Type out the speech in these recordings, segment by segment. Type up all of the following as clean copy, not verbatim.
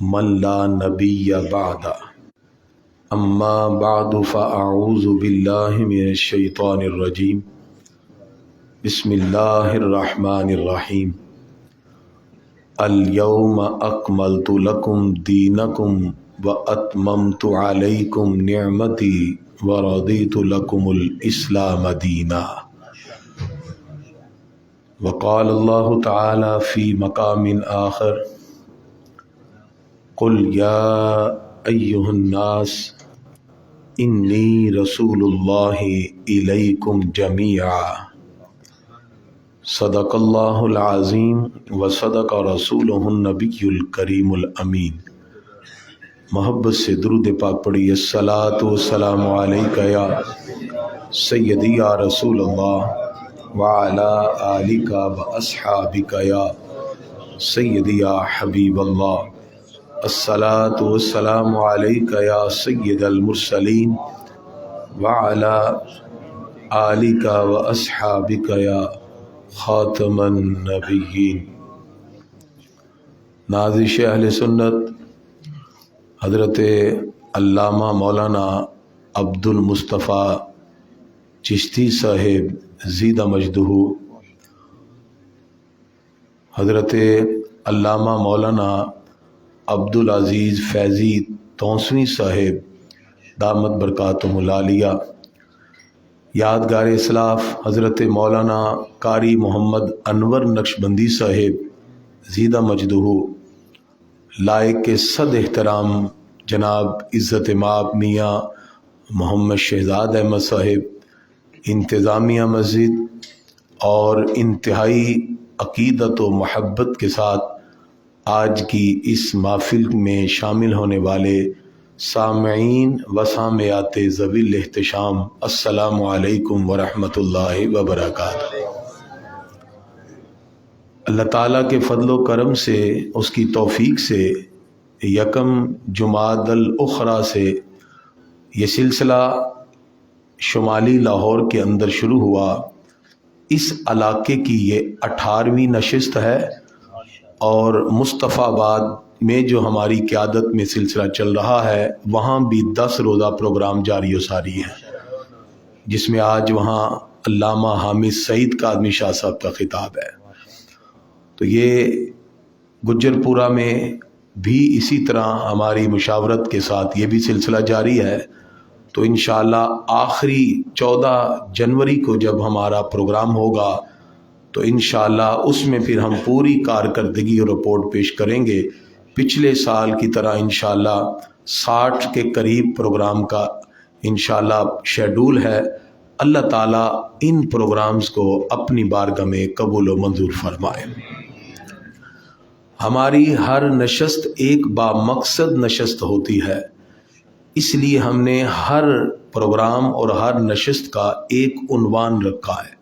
من لا نبی بعد اما بعد فاعوذ باللہ من الشیطان الرجیم بسم اللہ الرحمن الرحیم الیوم اکملت لکم دینکم واتممت علیکم نعمتی ورضیت لکم الاسلام دینا۔ وقال اللہ تعالی فی مقام آخر قل یا ایہا الناس انی رسول اللہ الیکم جمیعا۔ صدق اللہ العظیم وصدق رسولہ النبی الکریم الامین۔ محبت سے درود پاک پڑھی۔ الصلاۃ والسلام علیک یا سیدی یا رسول اللہ وعلی آلک واصحابک یا سیدی یا حبیب اللہ۔ الصلاۃ والسلام علیک یا سید المرسلین وعلی آلک واصحابک یا خاتم النبیین۔ نازش اہل سنت حضرت علامہ مولانا عبد المصطفیٰ چشتی صاحب زیدہ مجدہ، حضرت علامہ مولانا عبد العزیز فیضی تونسوی صاحب دامت برکاتہم العالیہ، یادگار اسلاف حضرت مولانا قاری محمد انور نقشبندی صاحب زیدہ مجدہ، لائق صد احترام جناب عزت مآب میاں محمد شہزاد احمد صاحب، انتظامیہ مسجد اور انتہائی عقیدت و محبت کے ساتھ آج کی اس محفل میں شامل ہونے والے سامعین و سامعات ذوی الاحتشام، السلام علیکم ورحمۃ اللہ وبرکاتہ۔ اللہ تعالیٰ کے فضل و کرم سے، اس کی توفیق سے یکم جمادی الاخری سے یہ سلسلہ شمالی لاہور کے اندر شروع ہوا۔ اس علاقے کی یہ 18ویں نشست ہے اور مصطفیٰ آباد میں جو ہماری قیادت میں سلسلہ چل رہا ہے وہاں بھی 10 روزہ پروگرام جاری و ساری ہے، جس میں آج وہاں علامہ حامد سعید کاظمی شاہ صاحب کا خطاب ہے۔ تو یہ گجر پورہ میں بھی اسی طرح ہماری مشاورت کے ساتھ یہ بھی سلسلہ جاری ہے۔ تو انشاءاللہ آخری 14 جنوری کو جب ہمارا پروگرام ہوگا تو انشاءاللہ اس میں پھر ہم پوری کارکردگی اور رپورٹ پیش کریں گے۔ پچھلے سال کی طرح انشاءاللہ 60 کے قریب پروگرام کا انشاءاللہ شیڈول ہے۔ اللہ تعالیٰ ان پروگرامز کو اپنی بارگاہ میں قبول و منظور فرمائے۔ ہماری ہر نشست ایک با مقصد نشست ہوتی ہے، اس لیے ہم نے ہر پروگرام اور ہر نشست کا ایک عنوان رکھا ہے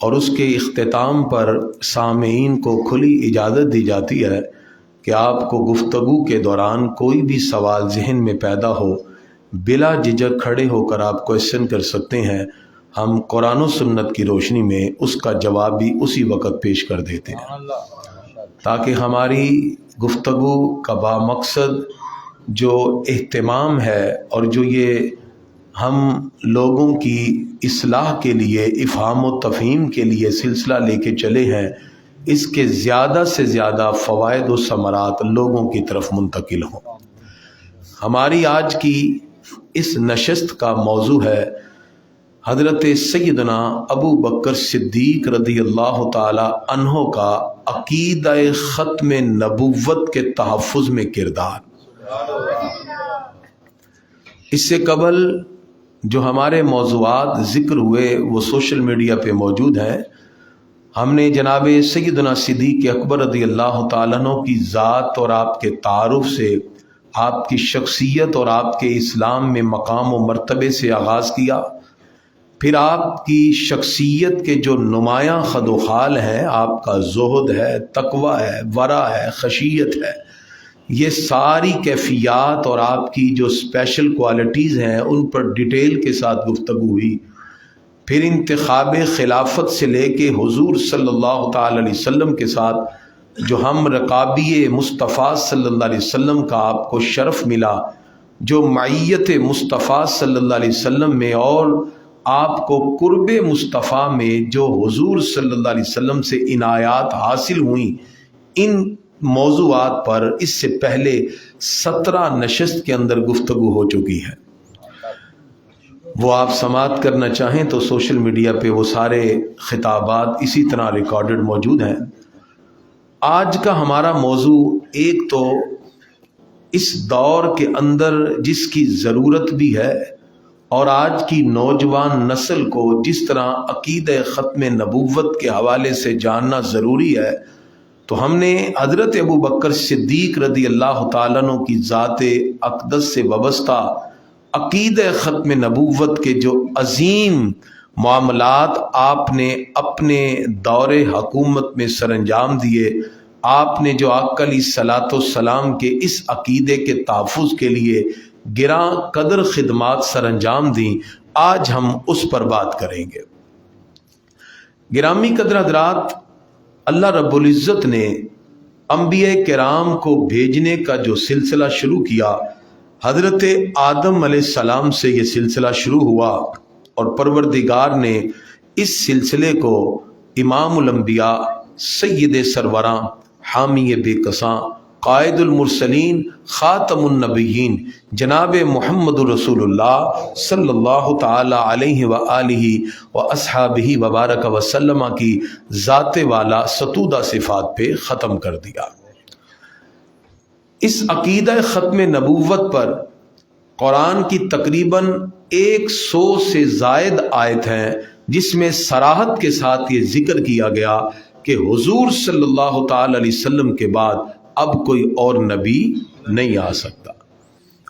اور اس کے اختتام پر سامعین کو کھلی اجازت دی جاتی ہے کہ آپ کو گفتگو کے دوران کوئی بھی سوال ذہن میں پیدا ہو بلا جھجک کھڑے ہو کر آپ کویشچن کر سکتے ہیں۔ ہم قرآن و سنت کی روشنی میں اس کا جواب بھی اسی وقت پیش کر دیتے ہیں تاکہ ہماری گفتگو کا با مقصد جو اہتمام ہے اور جو یہ ہم لوگوں کی اصلاح کے لیے، افہام و تفہیم کے لیے سلسلہ لے کے چلے ہیں، اس کے زیادہ سے زیادہ فوائد و ثمرات لوگوں کی طرف منتقل ہوں۔ ہماری آج کی اس نشست کا موضوع ہے حضرت سیدنا ابو بکر صدیق رضی اللہ تعالی عنہ کا عقیدہ ختم نبوت کے تحفظ میں کردار۔ اس سے قبل جو ہمارے موضوعات ذکر ہوئے وہ سوشل میڈیا پہ موجود ہیں۔ ہم نے جناب سیدنا صدیق اکبر رضی اللہ تعالیٰ عنہ کی ذات اور آپ کے تعارف سے، آپ کی شخصیت اور آپ کے اسلام میں مقام و مرتبے سے آغاز کیا۔ پھر آپ کی شخصیت کے جو نمایاں خد و خال ہیں، آپ کا زہد ہے، تقوی ہے، ورع ہے، خشیت ہے، یہ ساری کیفیات اور آپ کی جو اسپیشل کوالٹیز ہیں ان پر ڈیٹیل کے ساتھ گفتگو ہوئی۔ پھر انتخاب خلافت سے لے کے حضور صلی اللہ تعالی علیہ وسلم کے ساتھ جو ہم رکابی مصطفیٰ صلی اللہ علیہ وسلم کا آپ کو شرف ملا، جو معیت مصطفیٰ صلی اللہ علیہ وسلم میں اور آپ کو قرب مصطفیٰ میں جو حضور صلی اللہ علیہ وسلم سے عنایات حاصل ہوئیں، ان موضوعات پر اس سے پہلے 17 نشست کے اندر گفتگو ہو چکی ہے۔ وہ آپ سماعت کرنا چاہیں تو سوشل میڈیا پہ وہ سارے خطابات اسی طرح ریکارڈڈ موجود ہیں۔ آج کا ہمارا موضوع ایک تو اس دور کے اندر جس کی ضرورت بھی ہے اور آج کی نوجوان نسل کو جس طرح عقیدہ ختم نبوت کے حوالے سے جاننا ضروری ہے، تو ہم نے حضرت ابوبکر صدیق رضی اللہ تعالیٰ عنہ کی ذات اقدس سے وابستہ عقیدہ ختم نبوت کے جو عظیم معاملات آپ نے اپنے دور حکومت میں سر انجام دیے، آپ نے جو آقا علیہ الصلوۃ والسلام کے اس عقیدے کے تحفظ کے لیے گراں قدر خدمات سر انجام دیں، آج ہم اس پر بات کریں گے۔ گرامی قدر حضرات، اللہ رب العزت نے انبیاء کرام کو بھیجنے کا جو سلسلہ شروع کیا، حضرت آدم علیہ السلام سے یہ سلسلہ شروع ہوا، اور پروردگار نے اس سلسلے کو امام الانبیاء، سید سروراں، حامی بے کساں، قائد المرسلین، خاتم النبیین جناب محمد رسول اللہ صلی اللہ تعالی علیہ وآلہ واصحابہ وبارک وسلم کی ذات والا ستودہ صفات پہ ختم کر دیا۔ اس عقیدہ ختم نبوت پر قرآن کی تقریباً 100 سے زائد آیت ہیں، جس میں صراحت کے ساتھ یہ ذکر کیا گیا کہ حضور صلی اللہ تعالی علیہ وسلم کے بعد اب کوئی اور نبی نہیں آ سکتا۔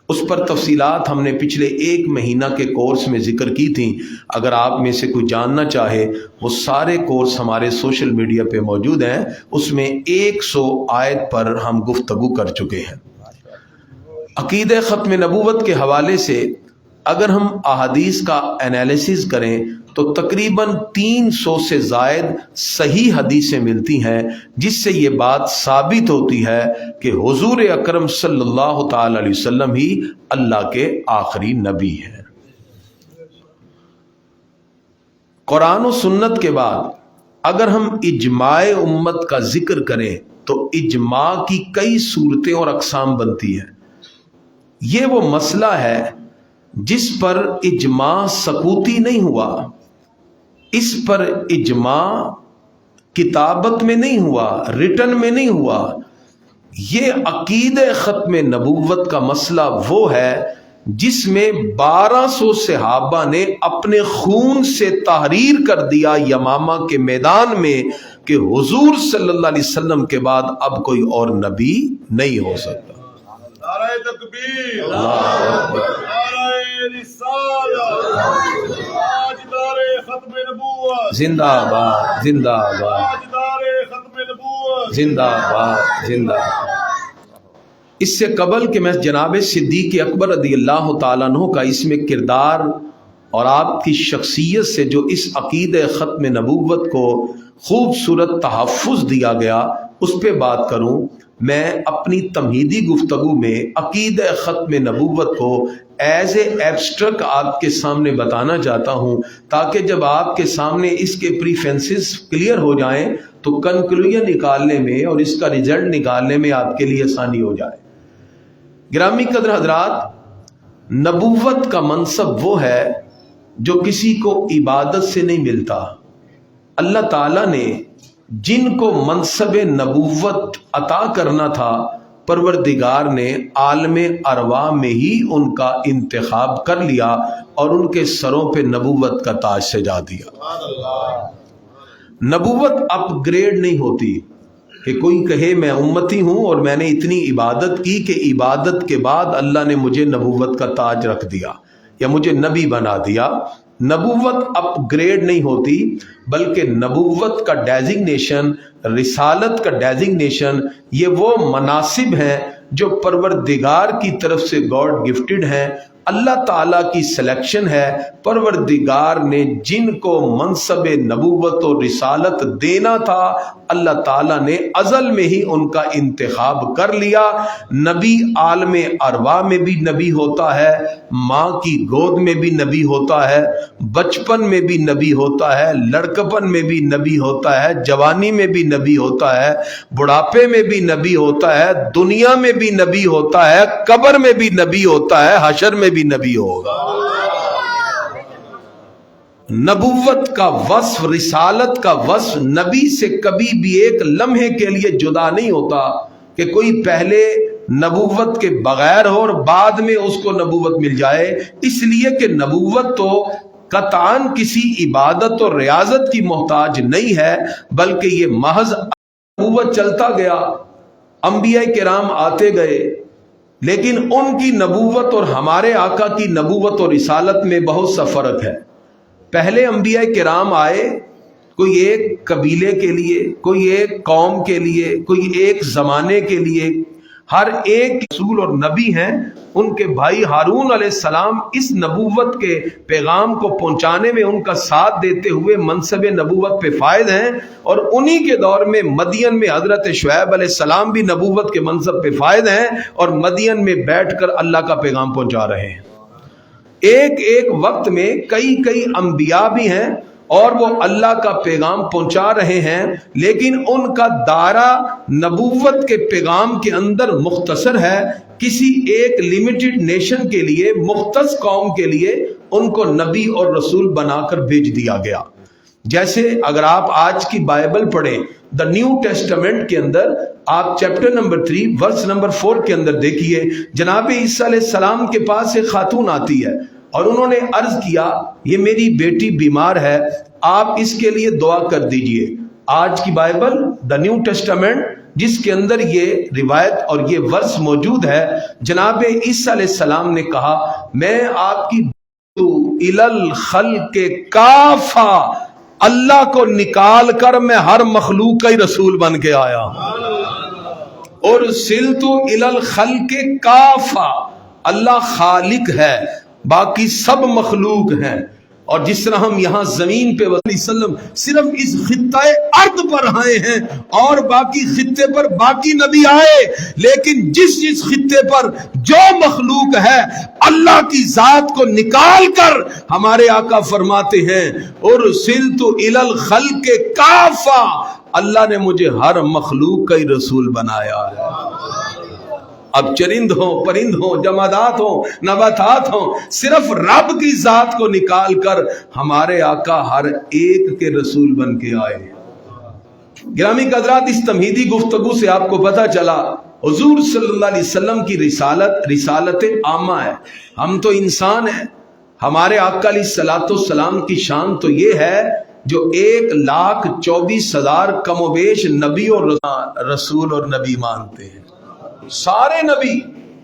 اس پر تفصیلات ہم نے پچھلے 1 مہینہ کے کورس میں ذکر کی تھیں۔ اگر آپ میں سے کوئی جاننا چاہے، وہ سارے کورس ہمارے سوشل میڈیا پہ موجود ہیں، اس میں 100 آیت پر ہم گفتگو کر چکے ہیں۔ عقیدہ ختم نبوت کے حوالے سے اگر ہم احادیث کا انالیسز کریں تو تقریباً 300 سے زائد صحیح حدیثیں ملتی ہیں، جس سے یہ بات ثابت ہوتی ہے کہ حضور اکرم صلی اللہ تعالی علیہ وسلم ہی اللہ کے آخری نبی ہیں۔ قرآن و سنت کے بعد اگر ہم اجماع امت کا ذکر کریں تو اجماع کی کئی صورتیں اور اقسام بنتی ہیں۔ یہ وہ مسئلہ ہے جس پر اجماع سکوتی نہیں ہوا، اس پر اجماع کتابت میں نہیں ہوا، ریٹن میں نہیں ہوا۔ یہ عقیدہ ختم نبوت کا مسئلہ وہ ہے جس میں 1200 صحابہ نے اپنے خون سے تحریر کر دیا یمامہ کے میدان میں کہ حضور صلی اللہ علیہ وسلم کے بعد اب کوئی اور نبی نہیں ہو سکتا۔ نعرہ تکبیر، نعرہ رسالت، تاجدار ختم نبوت، زندہ آباد، زندہ آباد، تاجدار ختم نبوت، زندہ آباد، زندہ آباد۔ اس سے قبل کہ میں جناب صدیق اکبر رضی اللہ تعالیٰ عنہ کا اس میں کردار اور آپ کی شخصیت سے جو اس عقیدہ ختم نبوت کو خوبصورت تحفظ دیا گیا اس پہ بات کروں، میں اپنی تمہیدی گفتگو میں عقیدہ ختم نبوت کو ایز اے ایبسٹریکٹ آپ کے سامنے بتانا چاہتا ہوں، تاکہ جب آپ کے سامنے اس کے پریفرنسز کلیئر ہو جائیں تو کنکلوژن نکالنے میں اور اس کا رزلٹ نکالنے میں آپ کے لیے آسانی ہو جائے۔ گرامی قدر حضرات، نبوت کا منصب وہ ہے جو کسی کو عبادت سے نہیں ملتا۔ اللہ تعالیٰ نے جن کو منصب نبوت عطا کرنا تھا، پروردگار نے عالم ارواح میں ہی ان کا انتخاب کر لیا اور ان کے سروں پہ نبوت کا تاج سجا دیا۔ نبوت اپ گریڈ نہیں ہوتی کہ کوئی کہے میں امتی ہوں اور میں نے اتنی عبادت کی کہ عبادت کے بعد اللہ نے مجھے نبوت کا تاج رکھ دیا یا مجھے نبی بنا دیا۔ نبوت اپ گریڈ نہیں ہوتی، بلکہ نبوت کا ڈیزگنیشن، رسالت کا ڈیزگنیشن، یہ وہ مناصب ہیں جو پروردگار کی طرف سے گاڈ گفٹڈ ہیں، اللہ تعالیٰ کی سلیکشن ہے. پروردگار نے جن کو منصب نبوت و رسالت دینا تھا اللہ تعالیٰ نے ازل میں ہی ان کا انتخاب کر لیا. نبی عالم ارواح میں بھی نبی ہوتا ہے، ماں کی گود میں بھی نبی ہوتا ہے، بچپن میں بھی نبی ہوتا ہے، لڑکپن میں بھی نبی ہوتا ہے، جوانی میں بھی نبی ہوتا ہے، بڑھاپے میں بھی نبی ہوتا ہے، دنیا میں بھی نبی ہوتا ہے، قبر میں بھی نبی ہوتا ہے، حشر میں بھی نبی ہوگا. نبوت کا وصف، رسالت کا وصف نبی سے کبھی بھی ایک لمحے کے لیے جدا نہیں ہوتا کہ کوئی پہلے نبوت کے بغیر ہو اور بعد میں اس کو نبوت مل جائے. اس لیے کہ نبوت تو قطعاً کسی عبادت اور ریاضت کی محتاج نہیں ہے، بلکہ یہ محض نبوت چلتا گیا، انبیاء کرام آتے گئے، لیکن ان کی نبوت اور ہمارے آقا کی نبوت اور رسالت میں بہت سا فرق ہے. پہلے انبیاء کرام آئے کوئی ایک قبیلے کے لیے، کوئی ایک قوم کے لیے، کوئی ایک زمانے کے لیے. ہر ایک رسول اور نبی ہیں. ان کے بھائی ہارون علیہ السلام اس نبوت کے پیغام کو پہنچانے میں ان کا ساتھ دیتے ہوئے منصب نبوت پہ فائز ہیں، اور انہی کے دور میں مدین میں حضرت شعیب علیہ السلام بھی نبوت کے منصب پہ فائز ہیں اور مدین میں بیٹھ کر اللہ کا پیغام پہنچا رہے ہیں. ایک ایک وقت میں کئی انبیاء بھی ہیں اور وہ اللہ کا پیغام پہنچا رہے ہیں، لیکن ان کا دائرہ نبوت کے پیغام کے اندر مختصر ہے. کسی ایک لیمیٹڈ نیشن کے لیے، مختص قوم کے لیے ان کو نبی اور رسول بنا کر بھیج دیا گیا. جیسے اگر آپ آج کی بائبل پڑھیں، دا نیو ٹیسٹمنٹ کے اندر آپ چیپٹر نمبر 3 ورس نمبر 4 کے اندر دیکھیے، جناب عیسیٰ علیہ السلام کے پاس ایک خاتون آتی ہے اور انہوں نے عرض کیا یہ میری بیٹی بیمار ہے، آپ اس کے لیے دعا کر دیجئے. آج کی بائبل دا نیو ٹیسٹمنٹ جس کے اندر یہ روایت اور یہ ورس موجود ہے، جناب عیسیٰ علیہ السلام نے کہا میں آپ کی الی الخلق کافہ، اللہ کو نکال کر میں ہر مخلوق کا ہی رسول بن کے آیا. اور ارسلت الی الخلق کافہ، اللہ خالق ہے، باقی سب مخلوق ہیں. اور جس طرح ہم یہاں زمین پہ وسلم صرف اس خطہ ارض پر آئے ہیں اور باقی خطے پر باقی نبی آئے، لیکن جس خطے پر جو مخلوق ہے اللہ کی ذات کو نکال کر ہمارے آقا فرماتے ہیں ارسلت الی الخلق کافہ، اللہ نے مجھے ہر مخلوق کا ہی رسول بنایا ہے. اب چرند ہوں، پرند ہوں، جمادات ہوں، نباتات ہوں، صرف رب کی ذات کو نکال کر ہمارے آقا ہر ایک کے رسول بن کے آئے. گرامی حضرات، اس تمہیدی گفتگو سے آپ کو پتہ چلا حضور صلی اللہ علیہ وسلم کی رسالت عامہ ہے. ہم تو انسان ہیں. ہمارے آقا علیہ الصلوۃ والسلام کی شان تو یہ ہے جو 1,24,000 کم و بیش نبی اور رسول اور نبی مانتے ہیں. سارے نبی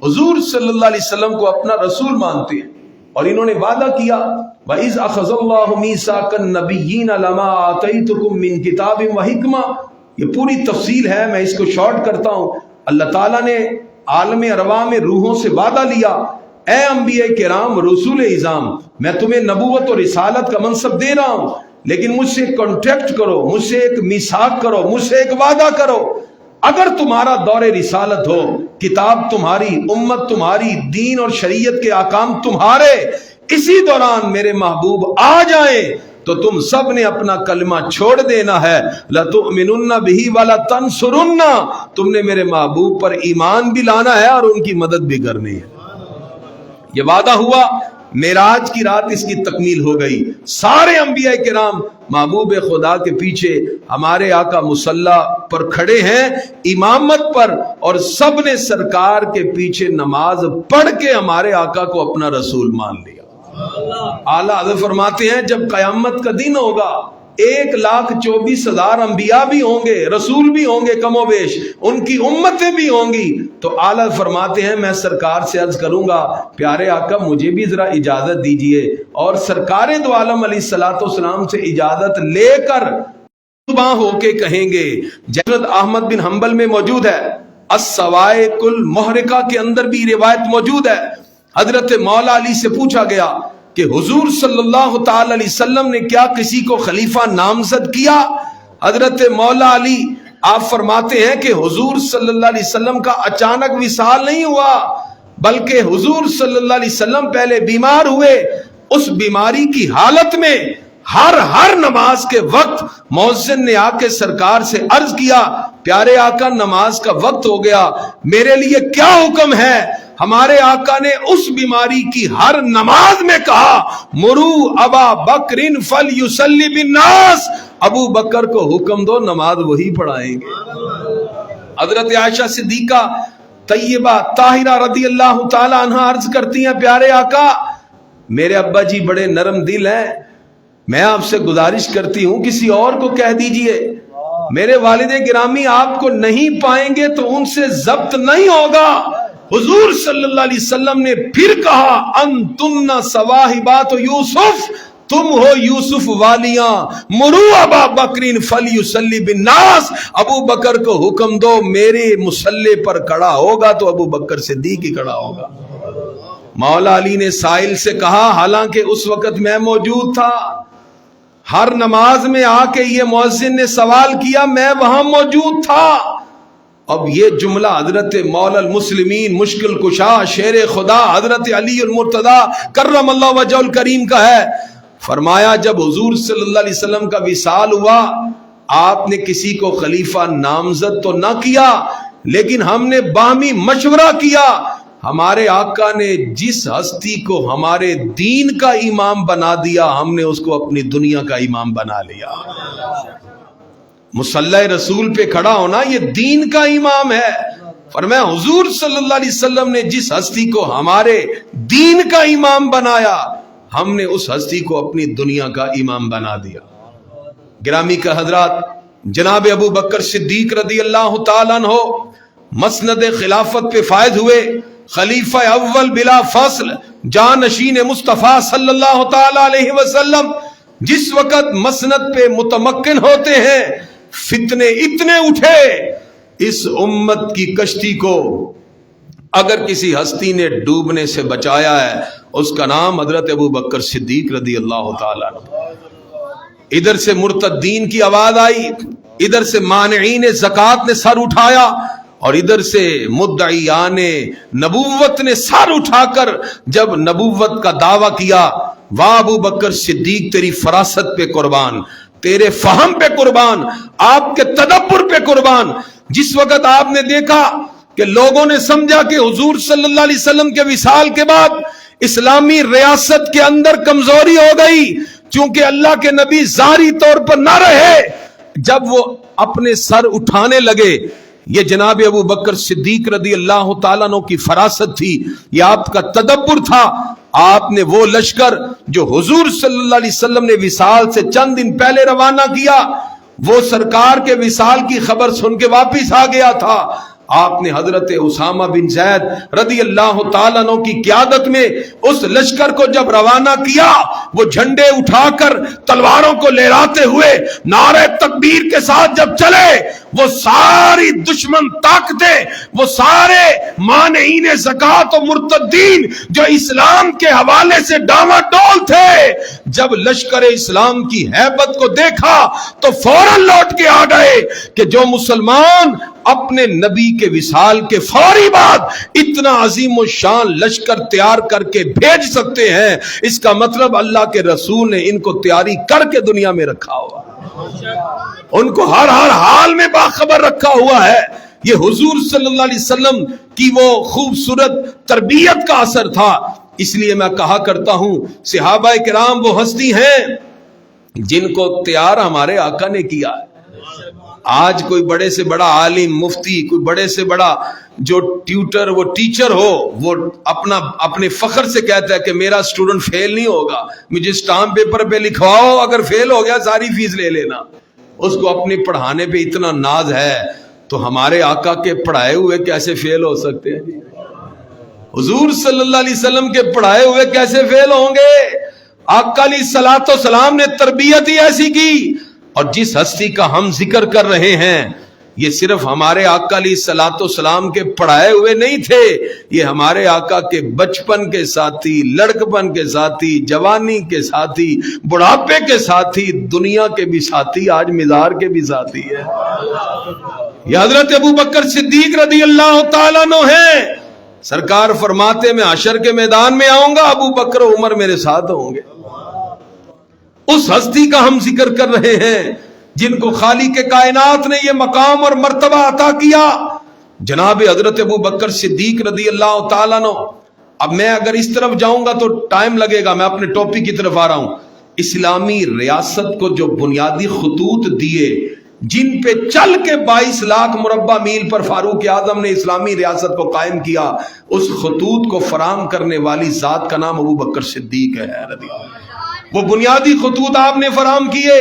حضور صلی اللہ علیہ وسلم کو اپنا رسول مانتے ہیں، اور انہوں نے وعدہ کیا وَإِذْ أَخَذَ اللَّهُ مِيثَاقَ النَّبِيِّينَ لَمَا آتَيْتُكُم مِّن كِتَابٍ وَحِكْمَةٍ. یہ پوری تفصیل ہے، میں اس کو شارٹ کرتا ہوں. اللہ تعالیٰ نے عالم ارواح میں روحوں سے وعدہ لیا، اے انبیاء کرام، رسول اعظام، میں تمہیں نبوت اور رسالت کا منصب دے رہا ہوں، لیکن مجھ سے کانٹیکٹ کرو، مجھ سے ایک میثاق کرو، مجھ سے ایک وعدہ کرو. اگر تمہارا دور رسالت ہو، کتاب تمہاری، امت تمہاری، دین اور شریعت کے احکام تمہارے، اسی دوران میرے محبوب آ جائیں تو تم سب نے اپنا کلمہ چھوڑ دینا ہے. لَتُؤْمِنُنَّ بِهِ وَلَتَنْصُرُنَّ، تم نے میرے محبوب پر ایمان بھی لانا ہے اور ان کی مدد بھی کرنی ہے. یہ وعدہ ہوا، معراج کی رات اس کی تکمیل ہو گئی. سارے انبیاء کرام محبوب خدا کے پیچھے ہمارے آقا مصلی پر کھڑے ہیں امامت پر، اور سب نے سرکار کے پیچھے نماز پڑھ کے ہمارے آقا کو اپنا رسول مان لیا. اعلیٰ حضرت فرماتے ہیں جب قیامت کا دن ہوگا 1,24,000 انبیاء بھی ہوں گے، رسول بھی ہوں گے کم و بیش، ان کی امتیں بھی ہوں گی، تو اعلیٰ فرماتے ہیں میں سرکار سے عرض کروں گا پیارے آقا مجھے بھی ذرا اجازت دیجئے، اور سرکار دو عالم علیہ الصلوۃ والسلام سے اجازت لے کر صبح ہو کے کہیں گے. حضرت احمد بن حنبل میں موجود ہے، الصواعق المحرقہ کے اندر بھی روایت موجود ہے، حضرت مولا علی سے پوچھا گیا کہ حضور صلی اللہ تعالی علیہ وسلم نے کیا کسی کو خلیفہ نامزد کیا؟ حضرت مولا علی آپ فرماتے ہیں کہ حضور صلی اللہ علیہ وسلم کا اچانک وصال نہیں ہوا، بلکہ حضور صلی اللہ علیہ وسلم پہلے بیمار ہوئے، اس بیماری کی حالت میں ہر نماز کے وقت مؤذن نے آ کے سرکار سے عرض کیا، پیارے آقا نماز کا وقت ہو گیا، میرے لیے کیا حکم ہے؟ ہمارے آقا نے اس بیماری کی ہر نماز میں کہا، مرو ابا بکر فلیصلی بالناس، ابو بکر کو حکم دو نماز وہی پڑھائیں گے۔ حضرت عائشہ صدیقہ طیبہ طاہرہ رضی اللہ تعالی عنہ عرض کرتی ہیں، پیارے آقا میرے ابا جی بڑے نرم دل ہیں، میں آپ سے گزارش کرتی ہوں کسی اور کو کہہ دیجئے، میرے والد گرامی آپ کو نہیں پائیں گے تو ان سے ضبط نہیں ہوگا۔ حضور صلی اللہ علیہ وسلم نے پھر کہا، انتن صواحبات یوسف، تم ہو یوسف والیاں، مرو ابا بکر فلیصلی بالناس، ابو بکر کو حکم دو میرے مصلی پر کھڑا ہوگا تو ابو بکر صدیق ہی کھڑا ہوگا۔ مولا علی نے سائل سے کہا، حالانکہ اس وقت میں موجود تھا، ہر نماز میں آ کے یہ مؤذن نے سوال کیا، میں وہاں موجود تھا۔ اب یہ جملہ حضرت مولا المسلمین مشکل کشا شیر خدا حضرت علی المرتضی کرم اللہ وجہ الکریم کا ہے۔ فرمایا جب حضور صلی اللہ علیہ وسلم کا وصال ہوا، آپ نے کسی کو خلیفہ نامزد تو نہ کیا، لیکن ہم نے باہمی مشورہ کیا، ہمارے آقا نے جس ہستی کو ہمارے دین کا امام بنا دیا، ہم نے اس کو اپنی دنیا کا امام بنا لیا۔ مصلی رسول پہ کھڑا ہونا یہ دین کا امام ہے۔ فرمایا حضور صلی اللہ علیہ وسلم نے جس ہستی کو ہمارے دین کا امام بنایا، ہم نے اس ہستی کو اپنی دنیا کا امام بنا دیا۔ گرامی کا حضرات، جناب ابو بکر صدیق رضی اللہ تعالیٰ عنہ مسند خلافت پہ فائز ہوئے، خلیفہ اول بلا فصل جانشین مصطفیٰ صلی اللہ تعالی علیہ وسلم جس وقت مسند پہ متمکن ہوتے ہیں، فتنے اتنے اٹھے، اس امت کی کشتی کو اگر کسی ہستی نے ڈوبنے سے بچایا ہے اس کا نام حضرت ابو بکر صدیق رضی اللہ تعالیٰ عنہ۔ ادھر سے مرتدین کی آواز آئی، ادھر سے مانعین زکوٰۃ نے سر اٹھایا، اور ادھر سے مدعیان نبوت نے سر اٹھا کر جب نبوت کا دعویٰ کیا، واہ ابو بکر صدیق تیری فراست پہ قربان، تیرے فہم پہ قربان، آپ کے تدبر پہ قربان۔ جس وقت آپ نے دیکھا کہ لوگوں نے سمجھا کہ حضور صلی اللہ علیہ وسلم کے وصال کے بعد اسلامی ریاست کے اندر کمزوری ہو گئی، چونکہ اللہ کے نبی ظاہری طور پر نہ رہے، جب وہ اپنے سر اٹھانے لگے، یہ جناب ابو بکر صدیق رضی اللہ تعالیٰ عنہ کی فراست تھی، یہ آپ کا تدبر تھا۔ آپ نے وہ لشکر جو حضور صلی اللہ علیہ وسلم نے وصال سے چند دن پہلے روانہ کیا، وہ سرکار کے وصال کی خبر سن کے واپس آ گیا تھا، آپ نے حضرت اسامہ بن زید رضی اللہ تعالیٰ عنہ کی قیادت میں اس لشکر کو جب روانہ کیا، وہ جھنڈے اٹھا کر تلواروں کو لہراتے ہوئے نعرہ تکبیر کے ساتھ جب چلے، وہ ساری دشمن طاقتیں، وہ سارے مانعین زکوٰۃ و مرتدین جو اسلام کے حوالے سے ڈاواڈول تھے، جب لشکر اسلام کی ہیبت کو دیکھا تو فوراً لوٹ کے آ گئے کہ جو مسلمان اپنے نبی کے وصال کے فوری بعد اتنا عظیم و شان لشکر تیار کر کے بھیج سکتے ہیں، اس کا مطلب اللہ کے رسول نے ان کو تیاری کر کے دنیا میں رکھا ہوا، ان کو ہر حال میں باخبر رکھا ہوا ہے۔ یہ حضور صلی اللہ علیہ وسلم کی وہ خوبصورت تربیت کا اثر تھا۔ اس لیے میں کہا کرتا ہوں صحابہ کرام وہ ہستی ہیں جن کو تیار ہمارے آقا نے کیا ہے۔ آج کوئی بڑے سے بڑا عالم مفتی، کوئی بڑے سے بڑا جو ٹیوٹر وہ ٹیچر ہو، وہ اپنے فخر سے کہتا ہے کہ میرا اسٹوڈنٹ فیل نہیں ہوگا، مجھے اسٹامپ پیپر پہ لکھواؤ، اگر فیل ہو گیا ساری فیس لے لینا۔ اس کو اپنے پڑھانے پہ اتنا ناز ہے، تو ہمارے آقا کے پڑھائے ہوئے کیسے فیل ہو سکتے ہیں؟ حضور صلی اللہ علیہ وسلم کے پڑھائے ہوئے کیسے فیل ہوں گے؟ آقا علیہ الصلوۃ والسلام نے تربیت ہی ایسی کی۔ اور جس ہستی کا ہم ذکر کر رہے ہیں، یہ صرف ہمارے آقا علیہ الصلوۃ والسلام کے پڑھائے ہوئے نہیں تھے، یہ ہمارے آقا کے بچپن کے ساتھی، لڑکپن کے ساتھی، جوانی کے ساتھی، بڑھاپے کے ساتھی، دنیا کے بھی ساتھی، آج مزار کے بھی ساتھی ہے۔ یہ حضرت ابو بکر صدیق رضی اللہ تعالیٰ عنہ ہیں۔ سرکار فرماتے میں حشر کے میدان میں آؤں گا، ابو بکر و عمر میرے ساتھ ہوں گے۔ اس ہستی کا ہم ذکر کر رہے ہیں جن کو خالق کائنات نے یہ مقام اور مرتبہ عطا کیا، جناب حضرت ابو بکر صدیق رضی اللہ تعالیٰ عنہ۔ اب میں اگر اس طرف جاؤں گا تو ٹائم لگے گا، میں اپنے ٹاپک کی طرف آ رہا ہوں۔ اسلامی ریاست کو جو بنیادی خطوط دیے، جن پہ چل کے 22 لاکھ مربع میل پر فاروق اعظم نے اسلامی ریاست کو قائم کیا، اس خطوط کو فراہم کرنے والی ذات کا نام ابو بکر صدیق ہے رضی اللہ عنہ۔ وہ بنیادی خطوط آپ نے فراہم کیے،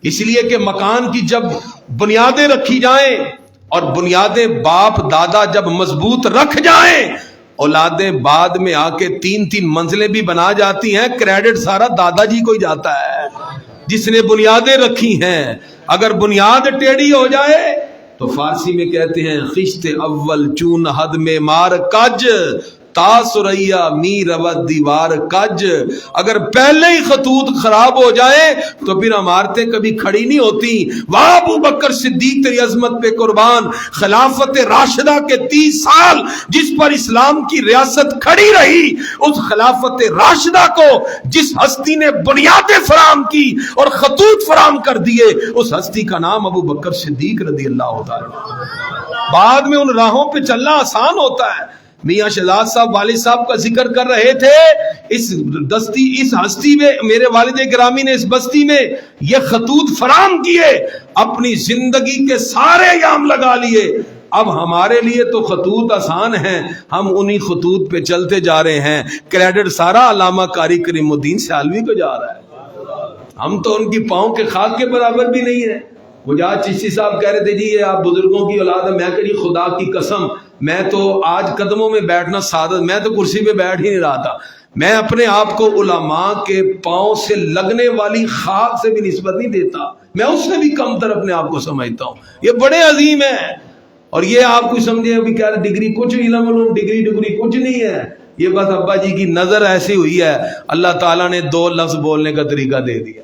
اس لیے کہ مکان کی جب بنیادیں رکھی جائیں اور بنیادیں باپ دادا جب مضبوط رکھ جائیں، اولادیں بعد میں آ کے 3 منزلیں بھی بنا جاتی ہیں، کریڈٹ سارا دادا جی کو ہی جاتا ہے جس نے بنیادیں رکھی ہیں۔ اگر بنیاد ٹیڑھی ہو جائے تو فارسی میں کہتے ہیں خشت اول چون حد میں مار کج، تاسریا می رود دیوار کج۔ اگر پہلے ہی خطوط خراب ہو جائے تو پھر عمارتیں کبھی کھڑی نہیں ہوتی۔ واہ ابو بکر صدیق تیری عظمت پہ قربان، خلافت راشدہ کے 30 سال جس پر اسلام کی ریاست کھڑی رہی، اس خلافت راشدہ کو جس ہستی نے بنیادیں فراہم کی اور خطوط فراہم کر دیے، اس ہستی کا نام ابو بکر صدیق رضی اللہ تعالی۔ بعد میں ان راہوں پہ چلنا آسان ہوتا ہے۔ میاں شہزاد صاحب والد صاحب کا ذکر کر رہے تھے، اس ہستی میں میرے والد گرامی نے اس بستی میں یہ خطوط فراہم کیے، اپنی زندگی کے سارے ایام لگا لیے۔ اب ہمارے لیے تو خطوط آسان ہیں، ہم انہی خطوط پہ چلتے جا رہے ہیں۔ کریڈٹ سارا علامہ قاری کریم الدین سیالوی کو جا رہا ہے، ہم تو ان کی پاؤں کے خاک کے برابر بھی نہیں ہیں۔ مجاہد چشتی صاحب کہہ رہے تھے جی یہ آپ بزرگوں کی اولاد ہے، میں کہ جی خدا کی قسم میں تو آج قدموں میں بیٹھنا سعادت، میں تو کرسی پہ بیٹھ ہی نہیں رہا تھا۔ میں اپنے آپ کو علماء کے پاؤں سے لگنے والی خاک سے بھی نسبت نہیں دیتا، میں اس سے بھی کم تر اپنے آپ کو سمجھتا ہوں۔ یہ بڑے عظیم ہیں، اور یہ آپ کو سمجھے ابھی کیا ڈگری کچھ علم ڈگری کچھ نہیں ہے، یہ بس ابا جی کی نظر ایسی ہوئی ہے، اللہ تعالیٰ نے 2 لفظ بولنے کا طریقہ دے دیا۔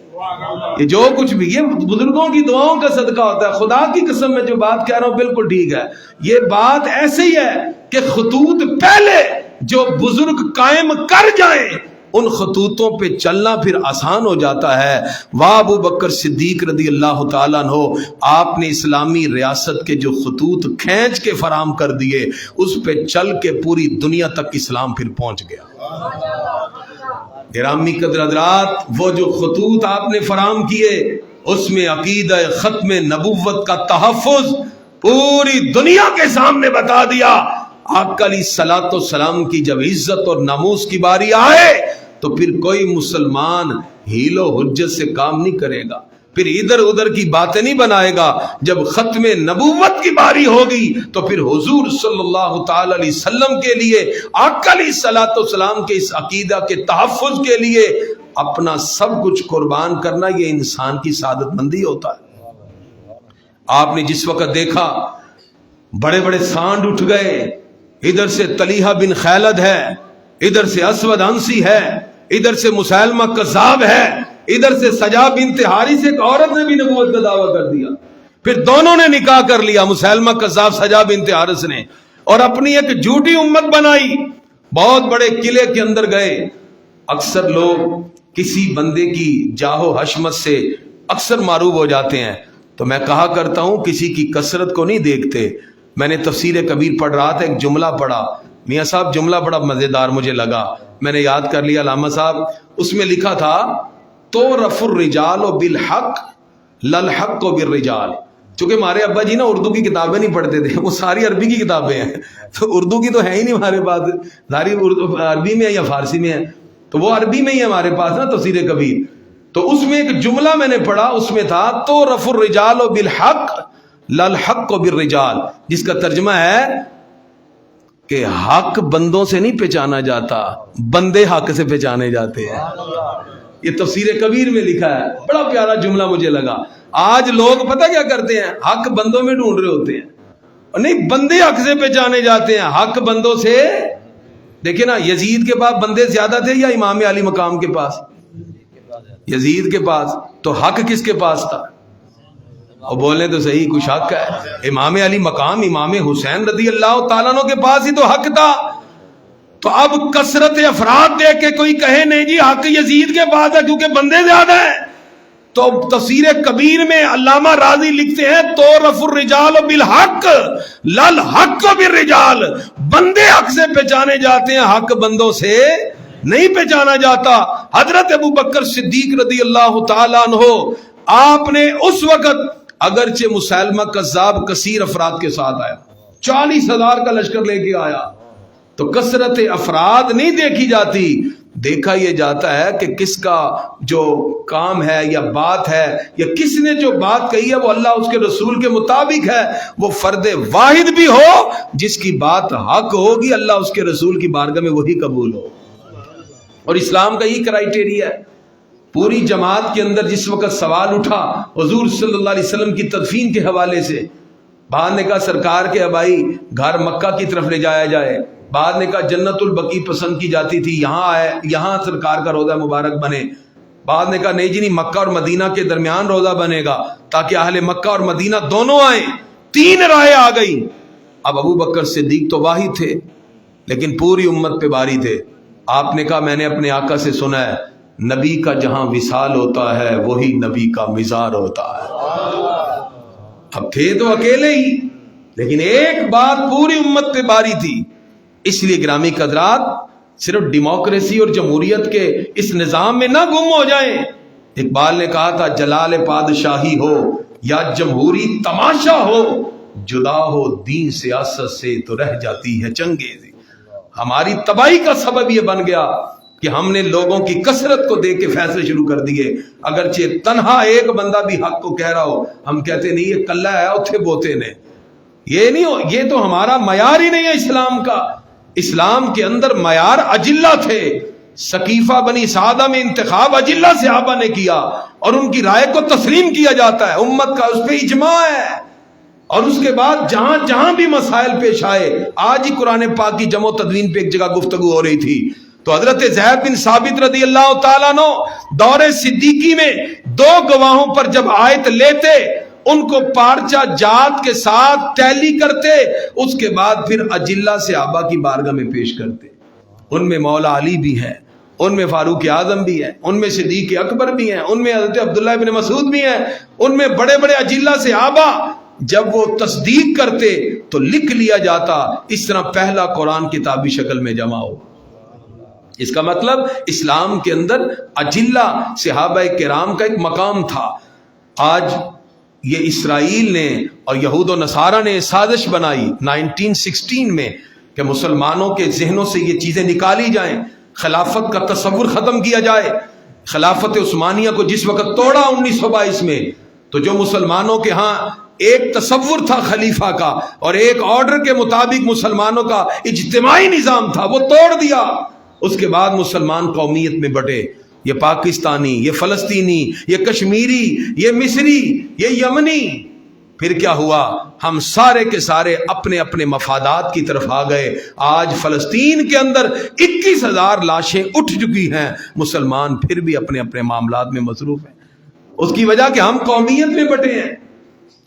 یہ جو کچھ بھی یہ بزرگوں کی دعاؤں کا صدقہ ہوتا ہے۔ خدا کی قسم میں جو بات کہہ رہا ہوں بالکل ٹھیک ہے، یہ بات ایسے ہی ہے کہ خطوط پہلے جو بزرگ قائم کر جائیں ان خطوطوں پہ چلنا پھر آسان ہو جاتا ہے۔ واہ ابو بکر صدیق رضی اللہ تعالیٰ عنہ، آپ نے اسلامی ریاست کے جو خطوط کھینچ کے فراہم کر دیے، اس پہ چل کے پوری دنیا تک اسلام پھر پہنچ گیا۔ گرامی قدر حضرات، وہ جو خطوط آپ نے فراہم کیے، اس میں عقیدہ ختم نبوت کا تحفظ پوری دنیا کے سامنے بتا دیا۔ آقا علیہ الصلوۃ والسلام کی جب عزت اور ناموس کی باری آئے تو پھر کوئی مسلمان ہیل و حجت سے کام نہیں کرے گا، پھر ادھر ادھر کی باتیں نہیں بنائے گا۔ جب ختم نبوت کی باری ہوگی تو پھر حضور صلی اللہ تعالی علیہ وسلم کے لیے، آقا علیہ الصلوۃ والسلام کے اس عقیدہ کے تحفظ کے لیے اپنا سب کچھ قربان کرنا، یہ انسان کی سعادت مندی ہوتا ہے۔ آپ نے جس وقت دیکھا بڑے بڑے سانڈ اٹھ گئے، ادھر سے طلیحہ بن خیلد ہے، ادھر سے اسود عنسی ہے، ادھر سے مسیلمہ کذاب ہے، ادھر سے سجا بنت حارث ایک عورت نے بھی نبوت کا دعویٰ کر دیا، پھر دونوں نے نکاح کر لیا، مسیلمہ کذاب سجا بنت حارث نے، اور اپنی ایک جھوٹی امت بنائی۔ بہت بڑے قلعے کے اندر گئے۔ اکثر لوگ کسی بندے کی جاہ و حشمت سے اکثر معروف ہو جاتے ہیں، تو میں کہا کرتا ہوں کسی کی کثرت کو نہیں دیکھتے۔ میں نے تفسیر کبیر پڑھ رہا تھا، ایک جملہ پڑھا، میاں صاحب جملہ بڑا مزیدار مجھے لگا، میں نے یاد کر لیا علامہ صاحب۔ اس میں لکھا تھا تُعْرَفُ الرِّجَالُ بِالْحَقِّ لَلْحَقُّ بِالرِّجَالِ۔ چونکہ ہمارے ابا جی نا اردو کی کتابیں نہیں پڑھتے تھے، وہ ساری عربی کی کتابیں ہیں، تو اردو کی تو ہے ہی نہیں ہمارے پاس، ساری عربی میں ہے یا فارسی میں ہے، تو وہ عربی میں ہی ہے ہمارے پاس نا تفسیر کبیر۔ تو اس میں ایک جملہ میں نے پڑھا، اس میں تھا تُعْرَفُ الرِّجَالُ بِالْحَقِّ لَلْحَقُّ بِالرِّجَالِ، جس کا ترجمہ ہے کہ حق بندوں سے نہیں پہچانا جاتا، بندے حق سے پہچانے جاتے ہیں۔ یہ تفسیر کبیر میں لکھا ہے، بڑا پیارا جملہ مجھے لگا۔ آج لوگ پتہ کیا کرتے ہیں؟ حق بندوں میں ڈھونڈ رہے ہوتے ہیں، اور نہیں بندے حق سے پہچانے جاتے ہیں، حق بندوں سے۔ دیکھیں نا، یزید کے پاس بندے زیادہ تھے یا امام علی مقام کے پاس؟ یزید کے پاس۔ تو حق کس کے پاس تھا؟ اور بولیں تو صحیح، کچھ حق ہے۔ امام علی مقام امام حسین رضی اللہ تعالیٰ عنہ کے پاس ہی تو حق تھا۔ تو اب کثرت افراد دیکھ کے کوئی کہے نہیں جی حق یزید کے پاس ہے کیونکہ بندے زیادہ ہیں، تو تفسیر کبیر میں علامہ راضی لکھتے ہیں تعرف الرجال بالحق لا الحق بالرجال، بندے حق سے پہچانے جاتے ہیں، حق بندوں سے نہیں پہچانا جاتا۔ حضرت ابو بکر صدیق رضی اللہ تعالیٰ عنہ، آپ نے اس وقت اگرچہ مسلمہ کذاب کثیر افراد کے ساتھ آیا، 40,000 کا لشکر لے کے آیا، تو کثرت افراد نہیں دیکھی جاتی، دیکھا یہ جاتا ہے کہ کس کا جو کام ہے یا بات ہے یا کس نے جو بات کہی ہے وہ اللہ اس کے رسول کے مطابق ہے۔ وہ فرد واحد بھی ہو جس کی بات حق ہوگی، اللہ اس کے رسول کی بارگاہ میں وہی قبول ہو۔ اور اسلام کا یہ کرائیٹیریا ہے۔ پوری جماعت کے اندر جس وقت سوال اٹھا حضور صلی اللہ علیہ وسلم کی تدفین کے حوالے سے، بعد نے کہا سرکار کے ابائی گھر مکہ کی طرف لے جایا جائے، بعد نے کہا جنت البقیع پسند کی جاتی تھی، یہاں آئے، یہاں سرکار کا روضہ مبارک بنے، بعد نے کہا نہیں جی نہیں، مکہ اور مدینہ کے درمیان روضہ بنے گا تاکہ اہل مکہ اور مدینہ دونوں آئیں۔ 3 رائے آ گئی۔ اب ابو بکر صدیق تو واحد تھے لیکن پوری امت پہ باری تھے۔ آپ نے کہا میں نے اپنے آقا سے سنا ہے نبی کا جہاں وصال ہوتا ہے وہی نبی کا مزار ہوتا ہے۔ اب تھے تو اکیلے ہی لیکن ایک بات پوری امت پہ باری تھی۔ اس لیے گرامی قدرات، صرف ڈیموکریسی اور جمہوریت کے اس نظام میں نہ گم ہو جائیں۔ اقبال نے کہا تھا جلال پادشاہی ہو یا جمہوری تماشا ہو، جدا ہو دین سیاست سے تو رہ جاتی ہے چنگیزی۔ ہماری تباہی کا سبب یہ بن گیا کہ ہم نے لوگوں کی کثرت کو دیکھ کے فیصلے شروع کر دیے، اگرچہ تنہا ایک بندہ بھی حق کو کہہ رہا ہو ہم کہتے نہیں یہ کلہ ہے اتھے بوتے نے، یہ نہیں ہو، یہ تو ہمارا معیار ہی نہیں ہے اسلام کا۔ اسلام کے اندر معیار اجلہ تھے، سقیفہ بنی سعدہ میں انتخاب اجلہ صحابہ نے کیا اور ان کی رائے کو تسلیم کیا جاتا ہے، امت کا اس پہ اجماع ہے۔ اور اس کے بعد جہاں جہاں بھی مسائل پیش آئے، آج ہی قرآن پاک کی جمع و تدوین پہ ایک جگہ گفتگو ہو رہی تھی، تو حضرت زید بن ثابت رضی اللہ تعالیٰ عنہ دور صدیقی میں 2 گواہوں پر جب آیت لیتے، ان کو پارچہ جات کے ساتھ تیلی کرتے، اس کے بعد پھر اجلہ صحابہ کی بارگاہ میں پیش کرتے۔ ان میں مولا علی بھی ہیں، ان میں فاروق اعظم بھی ہیں، ان میں صدیق اکبر بھی ہیں، ان میں حضرت عبداللہ بن مسعود بھی ہیں، ان میں بڑے بڑے اجلہ صحابہ، جب وہ تصدیق کرتے تو لکھ لیا جاتا، اس طرح پہلا قرآن کتابی شکل میں جمع ہو۔ اس کا مطلب اسلام کے اندر اجلہ صحابہ کرام کا ایک مقام تھا۔ آج یہ اسرائیل نے اور یہود و نصارہ نے سازش بنائی 1916 میں کہ مسلمانوں کے ذہنوں سے یہ چیزیں نکالی جائیں، خلافت کا تصور ختم کیا جائے۔ خلافت عثمانیہ کو جس وقت توڑا 1922 میں، تو جو مسلمانوں کے ہاں ایک تصور تھا خلیفہ کا اور ایک آرڈر کے مطابق مسلمانوں کا اجتماعی نظام تھا، وہ توڑ دیا۔ اس کے بعد مسلمان قومیت میں بٹے، یہ پاکستانی، یہ فلسطینی، یہ کشمیری، یہ مصری، یہ یمنی۔ پھر کیا ہوا؟ ہم سارے کے سارے اپنے اپنے مفادات کی طرف آ گئے۔ آج فلسطین کے اندر 21,000 لاشیں اٹھ چکی ہیں، مسلمان پھر بھی اپنے اپنے معاملات میں مصروف ہیں۔ اس کی وجہ کہ ہم قومیت میں بٹے ہیں۔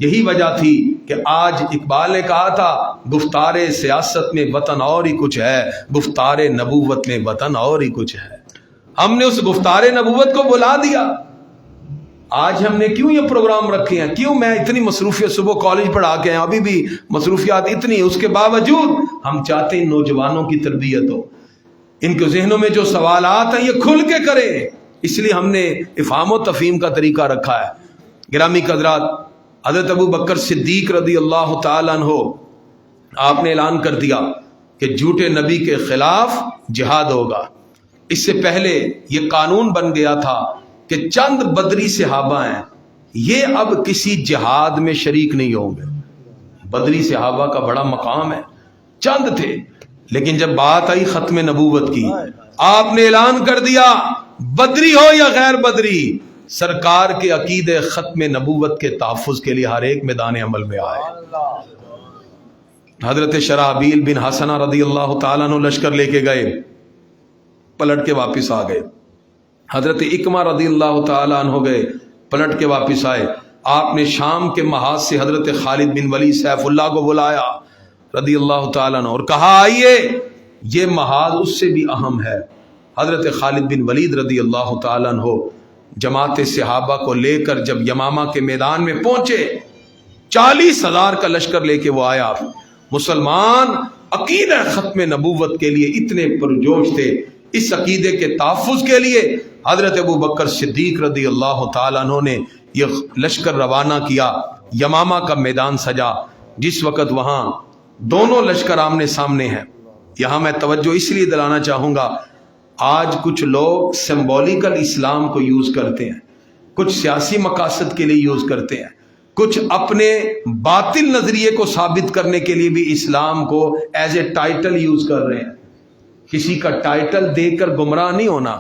یہی وجہ تھی کہ آج اقبال نے کہا تھا گفتار سیاست میں وطن اور ہی کچھ ہے، گفتار نبوت میں وطن اور ہی کچھ ہے۔ ہم نے اس گفتار نبوت کو بلا دیا۔ آج ہم نے کیوں یہ پروگرام رکھے ہیں؟ کیوں میں اتنی مصروفیت، صبح کالج پڑھا کے ہیں، ابھی بھی مصروفیات اتنی، اس کے باوجود ہم چاہتے ہیں نوجوانوں کی تربیت ہو، ان کے ذہنوں میں جو سوالات ہیں یہ کھل کے کریں۔ اس لیے ہم نے افہام و تفہیم کا طریقہ رکھا ہے۔ گرامی قدرات، حضرت ابو بکر صدیق رضی اللہ تعالیٰ عنہ، آپ نے اعلان کر دیا کہ جھوٹے نبی کے خلاف جہاد ہوگا۔ اس سے پہلے یہ قانون بن گیا تھا کہ چند بدری صحابہ ہیں، یہ اب کسی جہاد میں شریک نہیں ہوں گے۔ بدری صحابہ کا بڑا مقام ہے، چند تھے، لیکن جب بات آئی ختم نبوت کی، آپ نے اعلان کر دیا بدری ہو یا غیر بدری، سرکار کے عقیدے ختم نبوت کے تحفظ کے لیے ہر ایک میدان عمل میں آئے۔ حضرت شرحبیل بن حسنہ رضی اللہ تعالیٰ عنہ لشکر لے کے گئے، پلٹ کے واپس آ گئے۔ حضرت اکمہ رضی اللہ تعالیٰ عنہ گئے، پلٹ کے واپس آئے۔ آپ نے شام کے محاذ سے حضرت خالد بن ولید سیف اللہ کو بلایا رضی اللہ تعالیٰ عنہ اور کہا آئیے، یہ محاذ اس سے بھی اہم ہے۔ حضرت خالد بن ولید رضی اللہ تعالیٰ عنہ جماعت صحابہ کو لے کر جب یمامہ کے میدان میں پہنچے، 40,000 کا لشکر لے کے وہ آیا۔ مسلمان عقیدہ ختم نبوت کے لیے اتنے پرجوش تھے، اس عقیدے کے تحفظ کے لیے حضرت ابو بکر صدیق رضی اللہ تعالیٰ عنہ نے یہ لشکر روانہ کیا۔ یمامہ کا میدان سجا، جس وقت وہاں دونوں لشکر آمنے سامنے ہیں۔ یہاں میں توجہ اس لیے دلانا چاہوں گا، آج کچھ لوگ سمبولیکل اسلام کو یوز کرتے ہیں، کچھ سیاسی مقاصد کے لیے یوز کرتے ہیں، کچھ اپنے باطل نظریے کو ثابت کرنے کے لیے بھی اسلام کو ایز اے ٹائٹل یوز کر رہے ہیں۔ کسی کا ٹائٹل دے کر گمراہ نہیں ہونا۔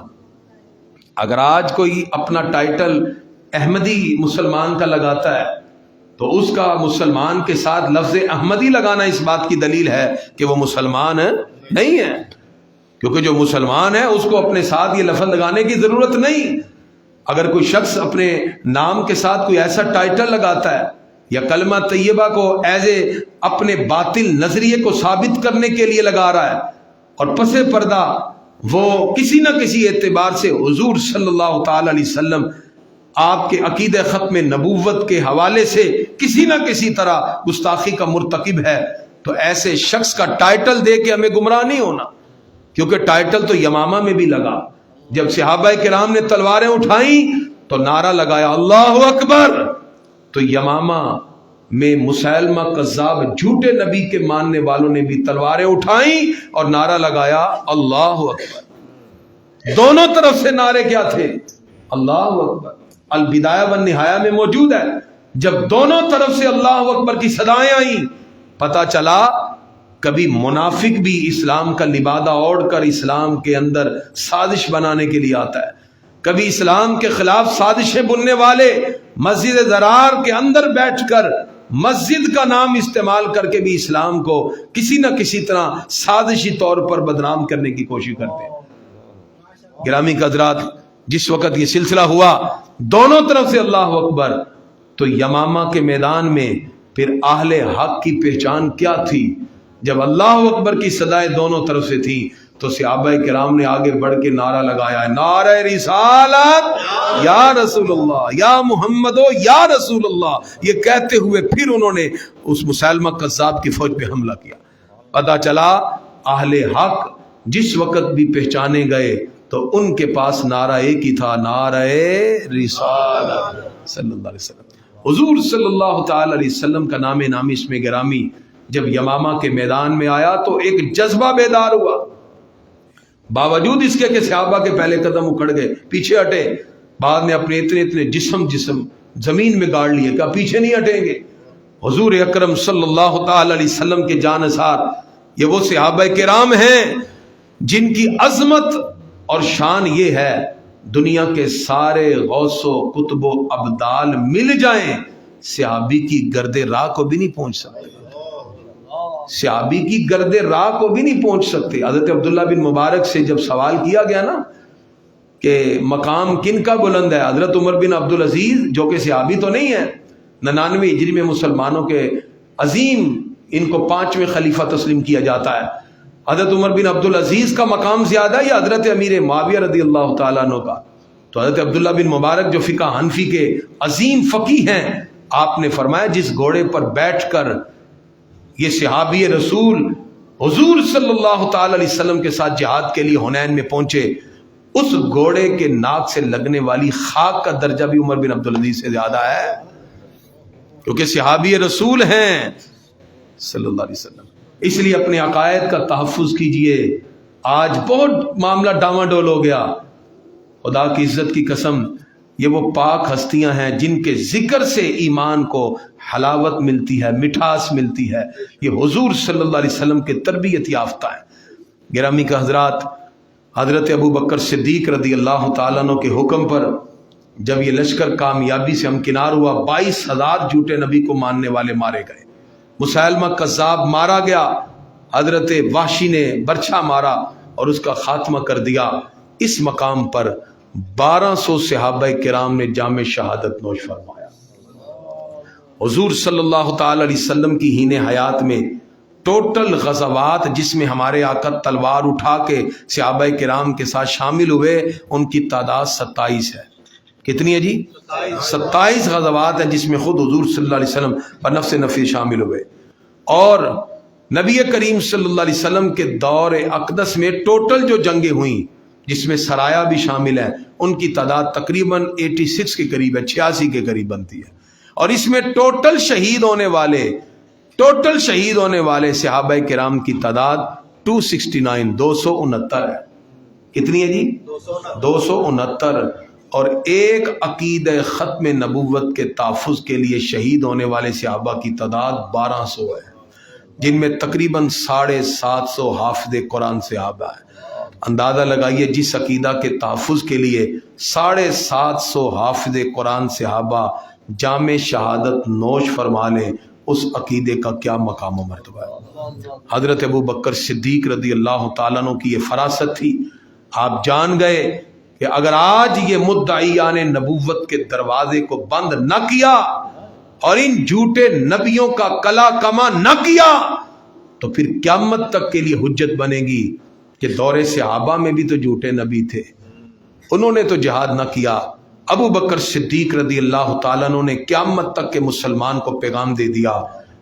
اگر آج کوئی اپنا ٹائٹل احمدی مسلمان کا لگاتا ہے تو اس کا مسلمان کے ساتھ لفظ احمدی لگانا اس بات کی دلیل ہے کہ وہ مسلمان نہیں ہے، کیونکہ جو مسلمان ہے اس کو اپنے ساتھ یہ لفظ لگانے کی ضرورت نہیں۔ اگر کوئی شخص اپنے نام کے ساتھ کوئی ایسا ٹائٹل لگاتا ہے یا کلمہ طیبہ کو ایز اے اپنے باطل نظریے کو ثابت کرنے کے لیے لگا رہا ہے اور پس پردہ وہ کسی نہ کسی اعتبار سے حضور صلی اللہ تعالی علیہ وسلم آپ کے عقیدہ ختم نبوت کے حوالے سے کسی نہ کسی طرح گستاخی کا مرتکب ہے، تو ایسے شخص کا ٹائٹل دے کے ہمیں گمراہ نہیں ہونا، کیونکہ ٹائٹل تو یمامہ میں بھی لگا۔ جب صحابہ کرام نے تلواریں اٹھائیں تو نعرہ لگایا اللہ اکبر، تو یمامہ میں مسیلمہ کذاب جھوٹے نبی کے ماننے والوں نے بھی تلواریں اٹھائیں اور نعرہ لگایا اللہ اکبر۔ دونوں طرف سے نعرے کیا تھے؟ اللہ اکبر۔ البدایہ والنہایہ میں موجود ہے، جب دونوں طرف سے اللہ اکبر کی صدائیں آئیں، پتہ چلا کبھی منافق بھی اسلام کا لبادہ اوڑھ کر اسلام کے اندر سازش بنانے کے لیے آتا ہے، کبھی اسلام کے خلاف سازشیں بننے والے مسجد ضرار کے اندر بیٹھ کر مسجد کا نام استعمال کر کے بھی اسلام کو کسی نہ کسی طرح سازشی طور پر بدنام کرنے کی کوشش کرتے ہیں۔ گرامی حضرات، جس وقت یہ سلسلہ ہوا دونوں طرف سے اللہ اکبر، تو یمامہ کے میدان میں پھر اہل حق کی پہچان کیا تھی؟ جب اللہ اکبر کی صدائیں دونوں طرف سے تھی تو صحابہ کرام نے آگے بڑھ کے نعرہ لگایا ہے، نعرہ رسالت یا رسول اللہ، یا محمد یا رسول اللہ۔ یہ کہتے ہوئے پھر انہوں نے اس مسیلمہ کذاب کی فوج پہ حملہ کیا۔ پتہ چلا اہل حق جس وقت بھی پہچانے گئے تو ان کے پاس نعرہ ایک ہی تھا، نعرہ رسالت صلی اللہ علیہ وسلم۔ حضور صلی اللہ تعالی علیہ وسلم کا نام نامی اسم گرامی جب یمامہ کے میدان میں آیا تو ایک جذبہ بیدار ہوا، باوجود اس کے کہ صحابہ کے پہلے قدم اکھڑ گئے، پیچھے ہٹے، بعد میں اپنے اتنے جسم زمین میں گاڑ لیے، کہا پیچھے نہیں ہٹیں گے۔ حضور اکرم صلی اللہ تعالی علیہ وسلم کے جانثار یہ وہ صحابہ کرام ہیں جن کی عظمت اور شان یہ ہے، دنیا کے سارے غوث و قطب و ابدال مل جائیں صحابی کی گرد راہ کو بھی نہیں پہنچ سکتے، صحابی کی گرد راہ کو بھی نہیں پہنچ سکتے۔ حضرت عبداللہ بن مبارک سے جب سوال کیا گیا نا کہ مقام کن کا بلند ہے، حضرت عمر بن عبدالعزیز جو کہ صحابی تو نہیں ہے، 99 ہجری میں مسلمانوں کے عظیم، ان کو 5ویں خلیفہ تسلیم کیا جاتا ہے، حضرت عمر بن عبدالعزیز کا مقام زیادہ ہے یا حضرت امیر معاویہ رضی اللہ تعالیٰ عنہ کا؟ تو حضرت عبداللہ بن مبارک جو فقہ حنفی کے عظیم فقیہ ہیں، آپ نے فرمایا جس گھوڑے پر بیٹھ کر یہ صحابی رسول حضور صلی اللہ تعالی علیہ وسلم کے ساتھ جہاد کے لیے حنین میں پہنچے، اس گھوڑے کے ناک سے لگنے والی خاک کا درجہ بھی عمر بن عبدالعزیز سے زیادہ ہے، کیونکہ صحابی رسول ہیں صلی اللہ علیہ وسلم۔ اس لیے اپنے عقائد کا تحفظ کیجئے۔ آج بہت معاملہ ڈاواڈول ہو گیا، خدا کی عزت کی قسم یہ وہ پاک ہستیاں ہیں جن کے ذکر سے ایمان کو حلاوت ملتی ہے، مٹھاس ملتی ہے، یہ حضور صلی اللہ علیہ وسلم کے تربیت یافتہ ہیں۔ گرامی کا حضرات، حضرت ابو بکر صدیق رضی اللہ تعالیٰ عنہ کے حکم پر جب یہ لشکر کامیابی سے ہمکنار ہوا 22,000 جھوٹے نبی کو ماننے والے مارے گئے، مسیلمہ کذاب مارا گیا، حضرت وحشی نے برچھا مارا اور اس کا خاتمہ کر دیا۔ اس مقام پر 1200 صحابہ کرام نے جام شہادت نوش فرمایا۔ حضور صلی اللہ تعالی علیہ وسلم کی ہین حیات میں ٹوٹل غزوات جس میں ہمارے آقا تلوار اٹھا کے صحابہ کرام کے ساتھ شامل ہوئے، ان کی تعداد 27 ہے۔ کتنی ہے جی؟ 27 غزوات ہیں جس میں خود حضور صلی اللہ علیہ وسلم پر نفس نفیس شامل ہوئے۔ اور نبی کریم صلی اللہ علیہ وسلم کے دور اقدس میں ٹوٹل جو جنگیں ہوئیں جس میں سرایا بھی شامل ہے، ان کی تعداد تقریباً 86 کے قریب ہے، 86 کے قریب بنتی ہے۔ اور اس میں ٹوٹل شہید ہونے والے صحابہ کرام کی تعداد 269 269 ہے۔ کتنی ہے جی؟ 269۔ اور ایک عقیدہ ختم نبوت کے تحفظ کے لیے شہید ہونے والے صحابہ کی تعداد 1200 ہے، جن میں تقریباً 750 حافظ قرآن صحابہ ہیں۔ اندازہ لگائیے جس عقیدہ کے تحفظ کے لیے 750 حافظ قرآن صحابہ جام شہادت نوش فرما لیں، اس عقیدے کا کیا مقام و مرتبہ ہے۔ حضرت ابو بکر صدیق رضی اللہ تعالیٰ عنہ کی یہ فراست تھی، آپ جان گئے کہ اگر آج یہ مدعیان نبوت کے دروازے کو بند نہ کیا اور ان جھوٹے نبیوں کا کلا کما نہ کیا تو پھر قیامت تک کے لیے حجت بنے گی کہ دور صحابہ میں بھی تو جھوٹے نبی تھے، انہوں نے تو جہاد نہ کیا۔ ابو بکر صدیق رضی اللہ تعالیٰ عنہ نے قیامت تک کے مسلمان کو پیغام دے دیا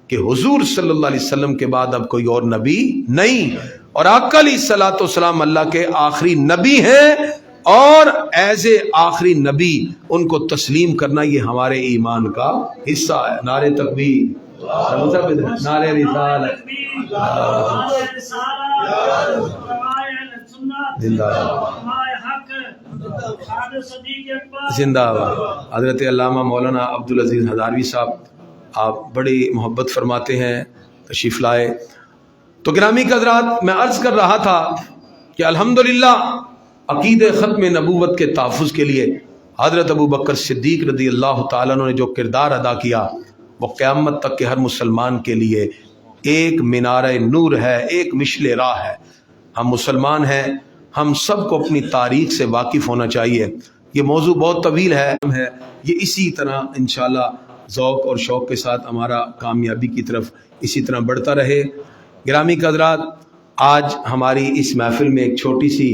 کہ حضور صلی اللہ علیہ وسلم کے بعد اب کوئی اور نبی نہیں، اور آقا علیہ الصلوۃ والسلام اللہ کے آخری نبی ہیں، اور ایز اے آخری نبی ان کو تسلیم کرنا یہ ہمارے ایمان کا حصہ ہے۔ نعرہ تکبیر، نعرہ رسالت، زندہ باد۔ حضرت علامہ مولانا عبدالعزیز ہزاروی صاحب، آپ بڑی محبت فرماتے ہیں، تشریف لائے۔ تو گرامی کے حضرات، میں عرض کر رہا تھا کہ الحمدللہ عقید ختم نبوت کے تحفظ کے لیے حضرت ابو بکر صدیق رضی اللہ تعالیٰ عنہ نے جو کردار ادا کیا وہ قیامت تک کے ہر مسلمان کے لیے ایک مینارہ نور ہے، ایک مشعل راہ ہے۔ ہم مسلمان ہیں، ہم سب کو اپنی تاریخ سے واقف ہونا چاہیے۔ یہ موضوع بہت طویل ہے، یہ اسی طرح انشاءاللہ ذوق اور شوق کے ساتھ ہمارا کامیابی کی طرف اسی طرح بڑھتا رہے۔ گرامی کے حضرات، آج ہماری اس محفل میں ایک چھوٹی سی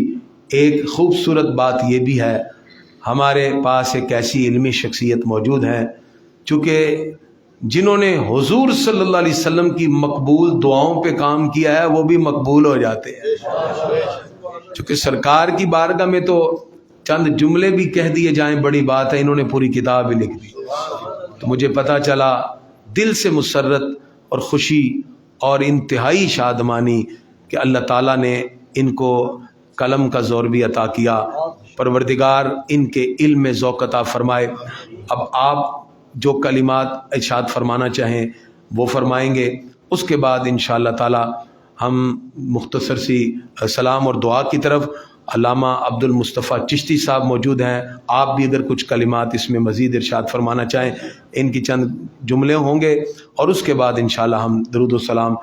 ایک خوبصورت بات یہ بھی ہے، ہمارے پاس ایک ایسی علمی شخصیت موجود ہے چونکہ جنہوں نے حضور صلی اللہ علیہ وسلم کی مقبول دعاؤں پہ کام کیا ہے وہ بھی مقبول ہو جاتے ہیں۔ چونکہ سرکار کی بارگاہ میں تو چند جملے بھی کہہ دیے جائیں بڑی بات ہے، انہوں نے پوری کتاب ہی لکھ دی۔ تو مجھے پتہ چلا دل سے مسرت اور خوشی اور انتہائی شادمانی کہ اللہ تعالیٰ نے ان کو قلم کا زور بھی عطا کیا، پروردگار ان کے علم میں ذوق عطا فرمائے۔ اب آپ جو کلمات ارشاد فرمانا چاہیں وہ فرمائیں گے، اس کے بعد انشاءاللہ تعالی ہم مختصر سی سلام اور دعا کی طرف۔ علامہ عبد المصطفیٰ چشتی صاحب موجود ہیں، آپ بھی اگر کچھ کلمات اس میں مزید ارشاد فرمانا چاہیں، ان کی چند جملے ہوں گے، اور اس کے بعد انشاءاللہ ہم درود و سلام